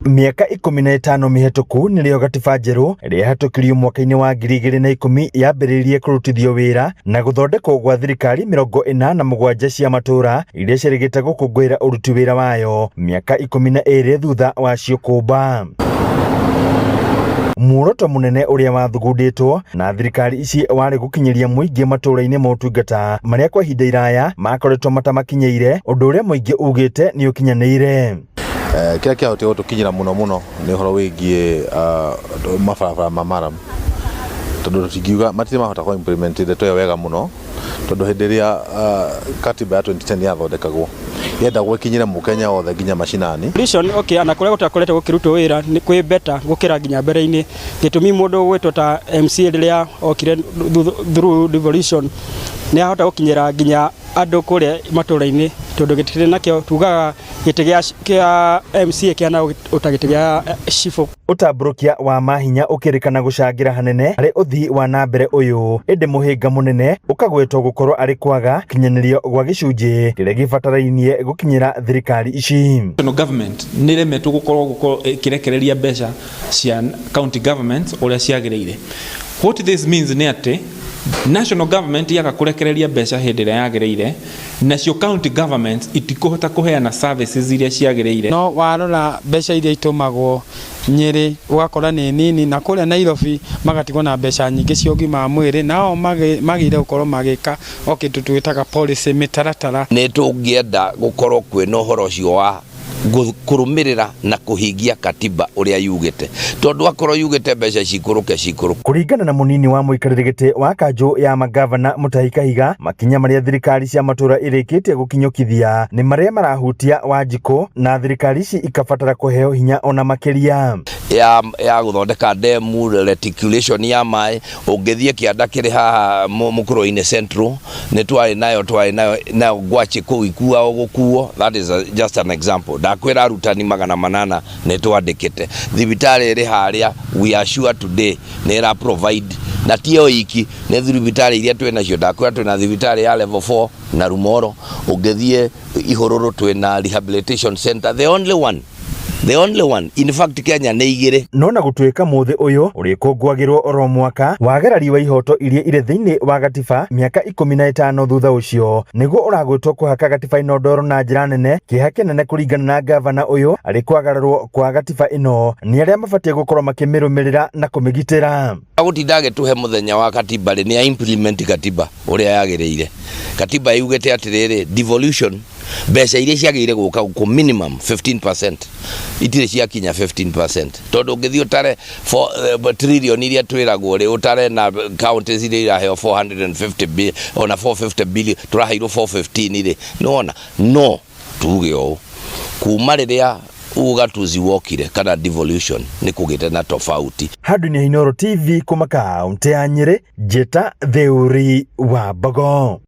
Miaka 15 mihituku nĩrĩo gatiba njerũ ĩrĩa yahetũkirio mwaka-inĩ wa 2010 yambĩrĩirie kũrutithio wĩra na gũthondekwo gwa thirikari 47 cia matũra iria ciĩrĩgĩte gũkũngũĩra ũruti wĩra wayo miaka 12 thutha wacio kũmba. Muoroto mũnene ũrĩa wathugundĩtwo na thirikari ici warĩ gũkinyĩria mũingĩ matũra-inĩ ma ũtungata marĩa kwa ihinda iraya makoretwo matamakinyĩire, ũndũ ũrĩa mũingĩ ugĩte nĩ ũkinyanĩire. Kĩrĩa kĩahotire gũtũkinyĩra mũno nĩ ũhoro wĩgiĩ mabarabara ma Murram, tondũ tũtingiuga matirĩ mahota kũ implement ndeto ĩyo wega mũno, tondũ hĩndĩ ĩrĩa katiba ya 2010 yathondekagwo yendagwo ikinyĩre mũkenya wothe nginya mashinani. Solution ana kũrĩa gũtakoretwo gũkĩrutwo wĩra nĩ kwĩ better gũkĩra nginya mbere-inĩ. Gĩtũmi mũndũ gwĩtwo ta MCA rĩrĩa okire through devolution nĩ ahota gũkinyĩra nginya andũ kũrĩa matũra-inĩ, tondũ gĩtĩ nakĩo tugaga gĩtĩ kĩa MCA kĩana ũtagĩtĩ gĩa cibũ. Ũtambũrũkia wa mahinya ũkĩrĩkana gũcangĩra hanene harĩ ũthii wa nambere ũyũ, ĩndĩ mũhĩnga mũnene ũkagwetwo gũkorwo arĩ kwaga kinyanĩrio gwa gĩcunjĩ kĩrĩa gĩbatarainie gũkinyĩra thirikari ici. National government nĩ remetwo gũkorwo ĩkĩrekereria mbeca cia county government ũrĩa ciagĩrĩire. What this means nĩ atĩ national government yaga kurekereria mbeca hĩndĩ ĩrĩa yagĩrĩire, nacio county government itikũhota kũheana services iria ciagĩrĩire. No warora mbeca iria itumagwo Nyeri wakora nĩ nini, na kũrĩa Nairobi magatigwo na mbeca nyingĩ cia ũgima wa mwĩrĩ, nao magĩire gũkorwo magĩka kĩndũ twĩtaga policy mĩtaratara. Nĩ tũngĩenda gũkorwo kwĩna ũhoro ũcio wa kũrũmĩrĩra na kũhingia katiba ũrĩa yugĩte, tondũ akorwo yugĩte mbeca cikũrũke. Kũringana na mũnini wa mũikarĩri gĩtĩ wa kanjũ ya magavana Mutahi Kahiga, makinya marĩa thirikari cia matũra ĩrĩkĩtie gũkinyũkithia nĩ marĩa marahutia Wanjikũ, na thirikari ici ikabatara kũheo hinya ona makĩria ya gũthondeka demu, reticulation ya maĩ. Ũngĩthiĩ kĩanda kĩrĩ haha Mũkũrũ-inĩ Central nĩ twarĩ nayo Gwachi kũu ikuao gũkuo. That is just an example. Ndakwĩra arutani 800 nĩ twandĩkĩte. Thibitarĩ ĩrĩ harĩa, we are sure today nĩ ĩra provide, na tiyo iki nĩ thibitarĩ iria twĩ nacio. Ndakwĩra twĩna thibitarĩ ya level 4 na Rumoro. Ũngĩthiĩ Ihũrũrũ twĩna rehabilitation center, the only one in fact Kenya nĩ igĩrĩ. No na gũtuĩka mũthĩ ũyũ ũrĩkũngũagĩrwo oro mwaka wagerari wa ihoto iria irĩ thĩinĩ wa gatiba miaka 15 thutha ũcio, nĩguo ũragwĩtwo kũhaka gatiba ĩno ndoro na njĩra nene. Kĩeha kĩnene kũringana na gavana ũyũ arĩ kwagararwo kwa gatiba ĩno nĩ arĩa mabatie gũkorwo makĩmĩrũmĩrĩra na kũmĩgitĩra. Agũtinda agĩtũhe mũthenya wa katiba nĩ ya implement katiba ũrĩa yagĩrĩire. Katiba yugĩte atĩrĩrĩ, devolution mbeca iria ciagĩrĩire gũka ku minimum 15%, itirĩ ciakinya 15%, tondũ ũngĩthiĩ ũtare trillion iria twĩragwo rĩ, ũtare na counties iria iraheo 450 billion ona 450 billion, tũraheirwo 415 rĩ, no tuge ũũ kuma rĩrĩa ugatuzi wokire kana devolution nĩ kũgĩte na tofauti. Handũ-inĩ Inooro TV kuma kaunti ya Nyeri, Njĩta Thĩũri wa Mbogo.